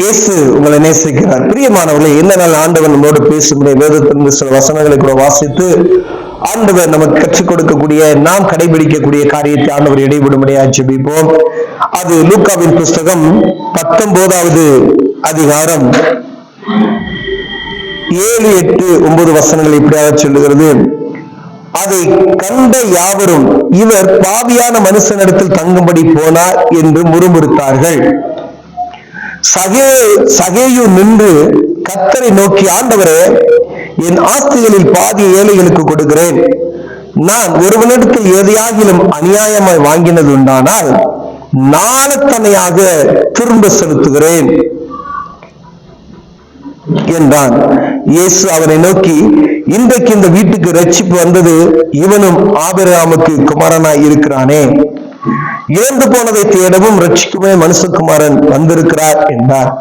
இயேசு உங்களை நேசிக்கிறார். பிரியமானவர்களே, இந்த நாள் ஆண்டவர் நம்மோடு பேசுகிற வேதத்திலிருந்து சில வசனங்களை கூட வாசித்து ஆண்டவர் நமக்கு கற்றுக் கொடுக்கக்கூடிய, நாம் கடைபிடிக்கக்கூடிய காரியத்தை ஆண்டவர் இடைவிடும்படியாக ஜெபிப்போம். அது லூக்காவின் புஸ்தகம் 19வது அதிகாரம் 7, 8, 9 வசனங்கள் இப்படியாக சொல்லுகிறது. அதை கண்ட யாவரும், இவர் பாவியான மனுஷனிடத்தில் தங்கும்படி போனார் என்று முறுமுறுத்தார்கள். சகேயு நின்று கர்த்தரை நோக்கி, ஆண்டவரே, என் ஆஸ்திகளில் பாதி ஏழைகளுக்கு கொடுக்கிறேன். நான் ஒருவனிடத்தில் எதையாகிலும் அநியாயமாய் வாங்கினது உண்டானால் நாளத்தனையாக திரும்ப செலுத்துகிறேன் என்றான். இயேசு அவனை நோக்கி, இன்றைக்கு இந்த வீட்டுக்கு ரட்சிப்பு வந்தது, இவனும் ஆபிரகாமுக்கு குமாரனாய் இருக்கிறானே. இறந்து போனதை தேடவும் ரட்சிக்குமே மனுஷகுமாரன் வந்திருக்கிறார் என்றார்.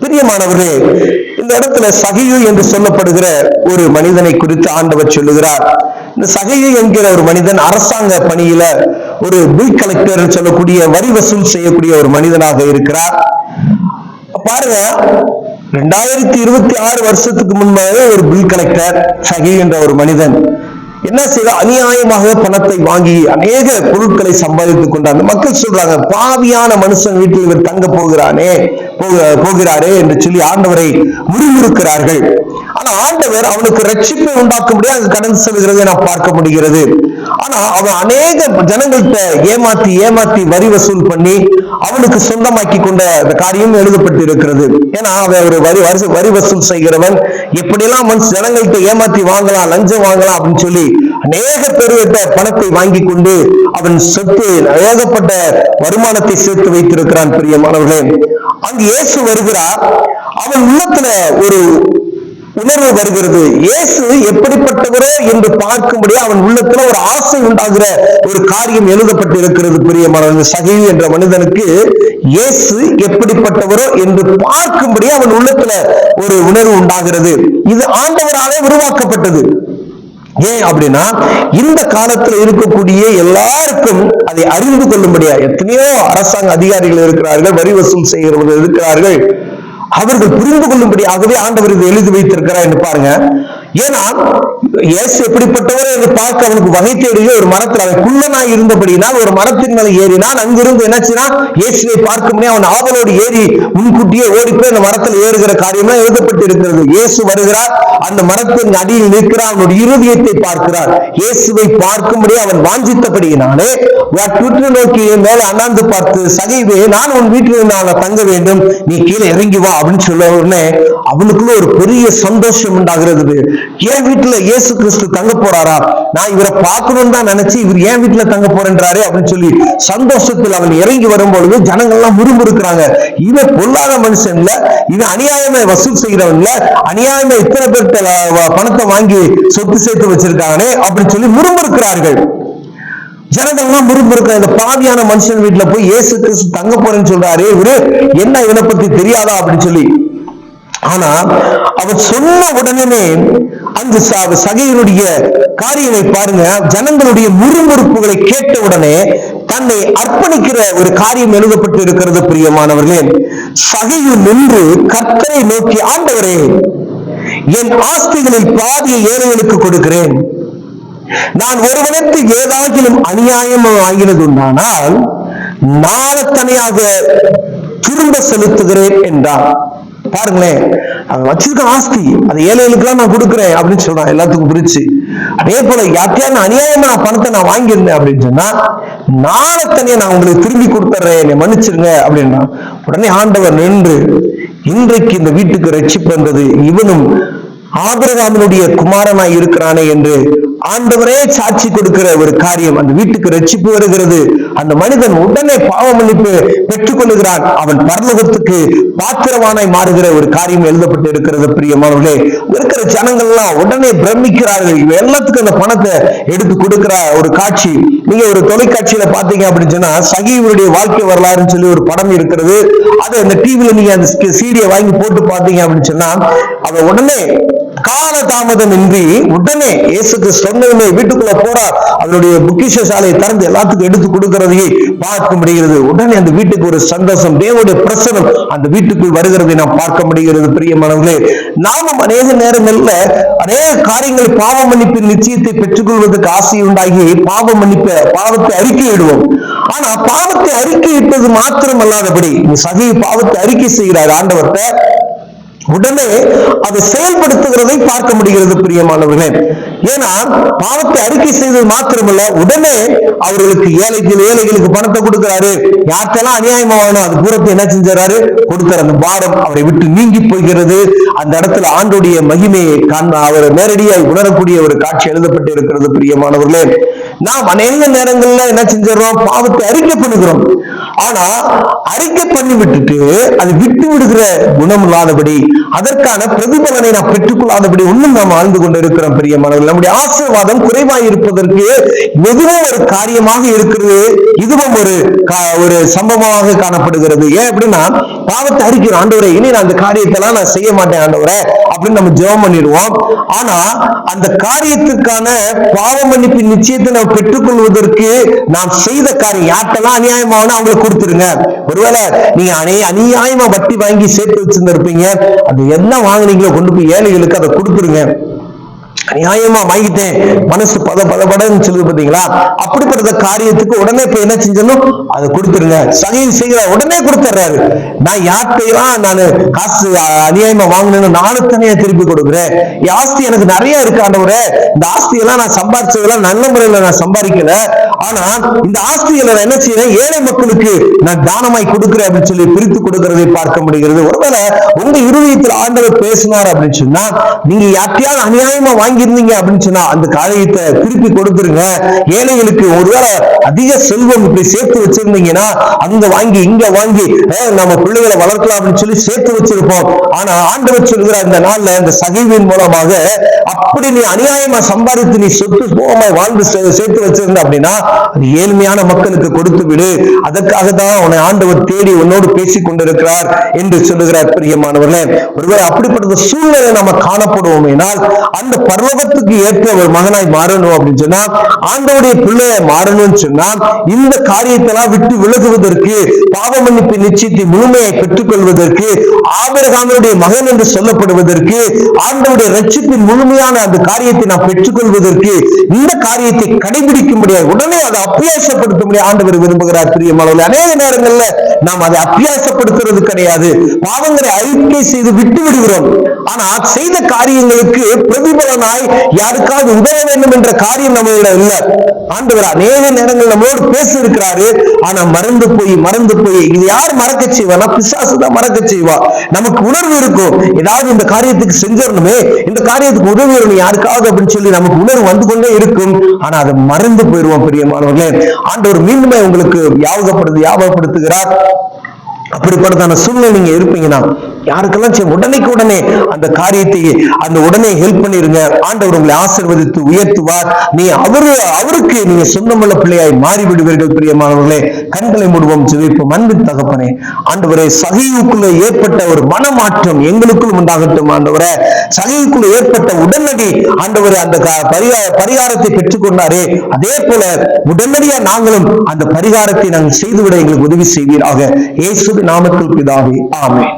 பிரியமானவர்களே, இந்த இடத்துல சகேயு என்று சொல்லப்படுகிற ஒரு மனிதனை குறித்து ஆண்டவர் சொல்லுகிறார். இந்த சகேயு என்கிற ஒரு மனிதன் அரசாங்க பணியில ஒரு பில் கலெக்டர் சொல்லக்கூடிய, வரி வசூல் செய்யக்கூடிய ஒரு மனிதனாக இருக்கிறார். பாருங்க, 2026 வருஷத்துக்கு முன்பாக ஒரு பில் கலெக்டர் சகேயு என்ற ஒரு மனிதன் என்ன செய்ய, அநியாயமாக பணத்தை வாங்கி அநேக பொருட்களை சம்பாதித்துக் கொண்டார். அந்த மக்கள் சொல்றாங்க, பாவியான மனுஷன் வீட்டில் இவர் தங்க போகிறாரே என்று சொல்லி ஆண்டவரை முறுமுறுக்கிறார்கள். ஆனா ஆண்டவர் அவனுக்கு ரட்சிப்பை உண்டாக்கும்படி அங்கு கடந்து செல்கிறதை நாம் பார்க்க முடிகிறது. ஆனா அவன் அநேக ஜனங்கள்கிட்ட ஏமாத்தி வரி வசூல் பண்ணி அவனுக்கு சொந்தமாக்கி கொண்ட அந்த காரியம் எழுதப்பட்டு இருக்கிறது. ஏன்னா அவன் ஒரு வரி வசூல் செய்கிறவன், எப்படியெல்லாம் ஜனங்கள்கிட்ட ஏமாத்தி வாங்கலாம், லஞ்சம் வாங்கலாம் அப்படின்னு சொல்லி அநேக பேர்கிட்ட பணத்தை வாங்கி கொண்டு அவன் சொத்து ஏகப்பட்ட வருமானத்தை சேர்த்து வைத்திருக்கிறான். பிரியமானவர்களே, அங்கு இயேசு வருகிறார். அவன் உள்ளத்துல ஒரு உணர்வு வருகிறது. இயேசு எப்படிப்பட்டவரோ என்று பார்க்கும்படி அவன் உள்ளத்துல ஒரு ஆசை உண்டாகிற ஒரு காரியம் எழுதப்பட்டு இருக்கிறது. பிரியமானவர்கள், சகேயு என்ற மனிதனுக்கு இயேசு எப்படிப்பட்டவரோ என்று பார்க்கும்படி அவன் உள்ளத்துல ஒரு உணர்வு உண்டாகிறது. இது ஆண்டவராலே உருவாக்கப்பட்டது. ஏன் அப்படின்னா, இந்த காலத்தில் இருக்கக்கூடிய எல்லாருக்கும் அதை அறிந்து கொள்ளும்படியா எத்தனையோ அரசாங்க அதிகாரிகள் இருக்கிறார்கள், வரி வசூல் செய்கிறவர்கள் இருக்கிறார்கள். அவர்கள் புரிந்து கொள்ளும்படியாகவே ஆண்டவர் இதை எழுதி வைத்திருக்கிறார் என்று பாருங்க. ஏன்னா இயேசு எப்படிப்பட்டவர் என்று பார்க்க அவனுக்கு வகை தேடிய ஒரு மரத்தில் அவன் குள்ளனாய் இருந்தபடினால் ஒரு மரத்தின் மேல ஏறினான். அங்கிருந்து என்னாச்சுன்னா, இயேசுவை பார்க்கும்போதே அவன் ஆவலோடு ஏறி முன்கூட்டியே ஓடிப்போய் அந்த மரத்தில் ஏறுகிற காரியமா எழுதப்பட்டு இருக்கிறது. இயேசு வருகிறார், அந்த மரத்தின் அடியில் நிற்கிறார், அவனுடைய இருதயத்தை பார்க்கிறார். இயேசுவை பார்க்கும்படியே அவன் வாஞ்சித்தபடியினாலே வீட்டு நோக்கி மேல அண்ணாந்து பார்த்து, சகேயுவே, நான் உன் வீட்டில் நான் தங்க வேண்டும், நீ கீழே இறங்கி வா அப்படின்னு சொல்ல உடனே அவனுக்குள்ள ஒரு பெரிய சந்தோஷம் உண்டாகிறது. என் வீட்டுல இயேசு கிறிஸ்து தங்க போறாரா, நான் இவரை பார்க்கணும்னு தான் நினைச்சு இவர் என் வீட்டுல தங்க போறேன்றாரு அப்படின்னு சொல்லி சந்தோஷத்தில் அவன் இறங்கி வரும்பொழுது ஜனங்கள்லாம் முறுமுறுக்கிறாங்க. இவன் பொல்லாத மனுஷன் இல்ல, இவன் அநியாயமா வசூல் செய்கிறவன் இல்ல, அநியாயமா இத்தனை பேர்கிட்ட பணத்தை வாங்கி சொத்து சேர்த்து வச்சிருக்கானே அப்படின்னு சொல்லி முறுமுறுக்கிறார்கள். ஜனங்கள்லாம் முறுமுறுக்கிற இந்த பாவியான மனுஷன் வீட்டுல போய் இயேசு கிறிஸ்து தங்க போறேன்னு சொல்றாரு, இவரு என்ன இவனை பத்தி தெரியாதா அப்படின்னு சொல்லி. ஆனா அவர் சொன்ன உடனே அந்த சகேயுடைய காரியங்களை பாருங்க, ஜனங்களுடைய முறுமுறுப்புகளை கேட்ட உடனே தன்னை அர்ப்பணிக்கிற ஒரு காரியம் எழுதப்பட்டு இருக்கிறது. பிரியமானவர்களே, சகேயு நின்று கர்த்தரை நோக்கி, ஆண்டவரே, என் ஆஸ்திகளில் பாதியை ஏழைகளுக்கு கொடுக்கிறேன். நான் ஒருவனுக்கு ஏதாகிலும் அநியாயம் ஆகினது உண்டானால் நாளத்தனையாக திரும்ப செலுத்துகிறேன் என்றார். பாருங்களேன், அவன் வச்சிருக்க ஆஸ்தி அதை ஏழைகளுக்கெல்லாம் நான் கொடுக்குறேன் அப்படின்னு சொல்றான், எல்லாத்துக்கும் பிரிச்சு. அதே போல யாத்தியான அநியாயமா பணத்தை நான் வாங்கியிருந்தேன் அப்படின்னு சொன்னா நாளத்தனைய நான் உங்களுக்கு திரும்பி கொடுத்துறேன், என்னை மன்னிச்சிருங்க அப்படின்னா உடனே ஆண்டவர் நின்று, இன்றைக்கு இந்த வீட்டுக்கு ரட்சிப்பு வந்தது, இவனும் ஆபிரகாமினுடைய குமாரனாய் இருக்கிறானே என்று ஆண்டவரே சாட்சி கொடுக்கிற ஒரு காரியம். அந்த வீட்டுக்கு ரட்சிப்பு வருகிறது. அந்த மனிதன் உடனே பாவ மன்னிப்பு பெற்றுக் கொள்ளுகிறான். அவன் பரலோகத்துக்கு பாத்திரவானாய் மாறுகிற ஒரு காரியம் எழுதப்பட்டு இருக்கிறது. பிரியமானவர்களே, இருக்கிற ஜனங்கள் எல்லாம் உடனே பிரமிக்கிறார்கள். இவன் எல்லாத்துக்கும் அந்த பணத்தை எடுத்து கொடுக்கிற ஒரு காட்சி நீங்க ஒரு தொலைக்காட்சியில பாத்தீங்க அப்படின்னு சொன்னா, சகேயுடைய வாழ்க்கை வரலாறுன்னு சொல்லி ஒரு படம் இருக்கிறது. அது அந்த டிவில நீங்க அந்த சீடியை வாங்கி போட்டு பாத்தீங்க அப்படின்னு சொன்னா, அவன் உடனே காலதாமதம் இன்றி உடனே இயேசுக்கு சொன்னதுமே வீட்டுக்குள்ள போறார். அவருடைய பொக்கிஷசாலையை திறந்து எல்லாத்துக்கும் எடுத்து கொடுக்கிறதையே பார்க்க முடிகிறது. உடனே அந்த வீட்டுக்கு ஒரு சந்தோஷம், தேவனுடைய பிரசனம் அந்த வீட்டுக்குள் வருகிறதை நாம் பார்க்க முடிகிறது. பிரியமானவர்களே, நாமும் அநேக நேரங்கள்ல அநேக காரியங்களை பாவ மன்னிப்பின் நிச்சயத்தை பெற்றுக்கொள்வதற்கு ஆசை உண்டாகி பாவத்தை அறிக்கையிடுவோம். ஆனா பாவத்தை அறிக்கையிட்டது மாத்திரம் அல்லாதபடி சகி பாவத்தை அறிக்கை செய்கிறார் ஆண்டவர்கிட்ட, உடனே அதை செயல்படுத்துகிறதை பார்க்க முடிகிறது. பிரியமானவர்களே, ஏன்னா பாவத்தை அறிக்கை செய்தது மாத்திரமல்ல, உடனே அவர்களுக்கு ஏழைகளுக்கு பணத்தை கொடுக்கிறாரு. யாருக்கெல்லாம் அநியாயமா வேணும் அது பூரத்தை என்ன செஞ்சாரு, கொடுக்கிற அந்த பாரம் அவரை விட்டு நீங்கி போகிறது. அந்த இடத்துல ஆண்டுடைய மகிமையை அவர் நேரடியாக உணரக்கூடிய ஒரு காட்சி எழுதப்பட்டு இருக்கிறது. பிரியமானவர்களே, நாம் அநேக நேரங்கள்ல என்ன செஞ்சிடறோம், பாவத்தை அறிக்கை பண்ணுகிறோம். ஆனா அறிக்கை பண்ணி விட்டுட்டு அது விட்டு விடுகிற குணம் இல்லாதபடி, அதற்கான பிரதிபலனை நாம் பெற்றுக்கொள்ளாதபடி இன்னும் நாம் ஆழ்ந்து கொண்டிருக்கிறோம். பிரியமானவர்கள், நம்முடைய ஆசீர்வாதம் குறைவாய் இருப்பதற்கு எதுவும் ஒரு காரியமாக இருக்கிறது, இதுவும் ஒரு சம்பவமாக காணப்படுகிறது. ஏன் அப்படின்னா, பாவத்தை அறிக்கிறோம், ஆண்டவரே இனி நான் அந்த காரியத்தை எல்லாம் நான் செய்ய மாட்டேன் ஆண்டவரே அப்படின்னு நம்ம ஜெபம் பண்ணிடுவோம். ஆனா அந்த காரியத்துக்கான பாவ மன்னிப்பின் நிச்சயத்தை நாம் பெற்றுக்கொள்வதற்கு நாம் செய்த காரியம், யார்ட்டெல்லாம் அநியாயமான அவங்களுக்கு கொடுத்துருங்க. ஒருவேளை நீங்க அநியாயமா வட்டி வாங்கி சேர்த்து வச்சிருந்திருப்பீங்க, அது என்ன வாங்கினீங்களோ கொண்டு போய் ஏழைகளுக்கு அதை கொடுத்துருங்க. அநியாயமா வாங்கிட்டேன், மனசு பதன்னு சொல்லுது பாத்தீங்களா, அப்படிப்பட்ட காரியத்துக்கு உடனே போய் என்ன செஞ்சணும், அதை கொடுத்துருங்க. சகையில் செய்கிற உடனே கொடுத்துறாரு. நான் யார்கிட்டையெல்லாம் நான் காசு அநியாயமா வாங்கினேன்னு நானும் தனியா திருப்பி கொடுக்குறேன். ஆஸ்தி எனக்கு நிறைய இருக்கு ஆண்டவரே, இந்த ஆஸ்தியெல்லாம் நான் சம்பாதிச்சதெல்லாம் நல்ல முறையில நான் சம்பாதிக்கல, ஆனா இந்த ஆஸ்திகளை நான் என்ன செய்யறேன், ஏழை மக்களுக்கு நான் தானமாய் கொடுக்கிறேன் அப்படின்னு சொல்லி பிரித்து கொடுக்கிறதை பார்க்க முடிகிறது. ஒருவேளை உங்க இருதயத்தில் ஆண்டவர் பேசினார் அப்படின்னு சொன்னா, நீங்க யார்ட்டையாவது அநியாயமா வாங்கியிருந்தீங்க அப்படின்னு சொன்னா அந்த காரியத்தை திருப்பி கொடுத்துருங்க. ஏழைகளுக்கு ஒருவேளை அதிக செல்வம் இப்படி சேர்த்து வச்சிருந்தீங்கன்னா அங்க வாங்கி இங்க வாங்கி நம்ம பிள்ளைகளை வளர்க்கலாம் அப்படின்னு சொல்லி சேர்த்து வச்சிருப்போம். ஆனா ஆண்டவர் சொல்கிற இந்த நாள்ல இந்த சகைவின் மூலமாக, அப்படி நீ அநியாயமா சம்பாதித்து நீ சொத்து போகமாய் வாழ்ந்து சேர்த்து வச்சிருந்த அப்படின்னா அது ஏழ்மையான மக்களுக்கு கொடுத்து விடு. அதற்காக தான் உன்னை ஆண்டவர் தேடி உன்னோடு பேசிக் கொண்டிருக்கிறார் என்று சொல்லுகிறார். பிரியமானவர்களே, ஒருவேளை அப்படிப்பட்ட சூழ்நிலை நம்ம காணப்படுவோம் என்றால், அந்த பரலோகத்துக்கு ஏற்ற ஒரு மகனாய் மாறணும் அப்படின்னு சொன்னா, ஆண்டவருடைய பிள்ளையை மாறணும்னு சொன்னா, இந்த காரியத்தெல்லாம் விட்டு விலகுவதற்கு, பாவ மன்னிப்பு நிச்சயத்தை முழுமையை பெற்றுக் கொள்வதற்கு, ஆபிரகாமுடைய மகன் என்று சொல்லப்படுவதற்கு, ஆண்டவருடைய ரட்சிப்பின் முழுமையான அந்த காரியத்தை நாம் பெற்றுக் கொள்வதற்கு, இந்த காரியத்தை கடைபிடிக்க முடியாது, உடனே அதை அப்பியாசப்படுத்த முடியாது ஆண்டவர் விரும்புகிறார். பிரியமானவர்களே, அநேக நேரங்கள்ல நாம் அதை அப்பியாசப்படுத்துறது கிடையாது, பாவங்களை அறிக்கை செய்து விட்டு விடுகிறோம். ஆனா செய்த காரியங்களுக்கு பிரதிபலனாய் யாருக்காவது உதவ வேண்டும் என்ற காரியம் நம்மளிடம் இல்ல. ஆண்டவர் அநேக நேரங்கள் நம்மளோடு பேசி இருக்கிறாரு, ஆனா மறந்து போய் இது யார் மறக்க செய்வானா, பிசாசு தான் மறக்க செய்வா. நமக்கு உணர்வு இருக்கும், ஏதாவது இந்த காரியத்துக்கு செஞ்சிடணுமே, இந்த காரியத்துக்கு உதவி வரணும் யாருக்காவது அப்படின்னு சொல்லி நமக்கு உணர்வு வந்து கொண்டே இருக்கும். ஆனா அதை மறந்து போயிடுவோம். பிரியமானவர்களே, ஆண்டவர் மீண்டுமே உங்களுக்கு ஞாபகப்படுத்துகிறார். அப்படிப்பட்டதான சூழ்நிலை நீங்க இருப்பீங்கன்னா, யாருக்கெல்லாம் உடனே அந்த காரியத்தை உடனே ஹெல்ப் பண்ணிருங்க. ஆண்டவர் உங்களை ஆசீர்வதித்து உயர்த்துவார். நீ அவருக்கு நீங்க சொந்தமுள்ள பிள்ளையாய் மாறிவிடுவீர்கள். பிரியமானவர்களே, கண்களை மூடுவோம், ஜெபிப்போம். அன்பின் தகப்பனே, ஆண்டவரே, சகையுக்குள்ள ஏற்பட்ட ஒரு மனமாற்றம் எங்களுக்குள் உண்டாகட்டும். ஆண்டவரே, சகையுக்குள்ள ஏற்பட்ட உடனடி ஆண்டவரே அந்த பரிகாரத்தை பெற்றுக்கொண்டாரே, அதே போல உடனடியா நாங்களும் அந்த பரிகாரத்தை நாங்கள் செய்துவிட எங்களுக்கு உதவி செய்வீராக. இயேசுவின் நாமத்தில் பிதாவே, ஆமென்.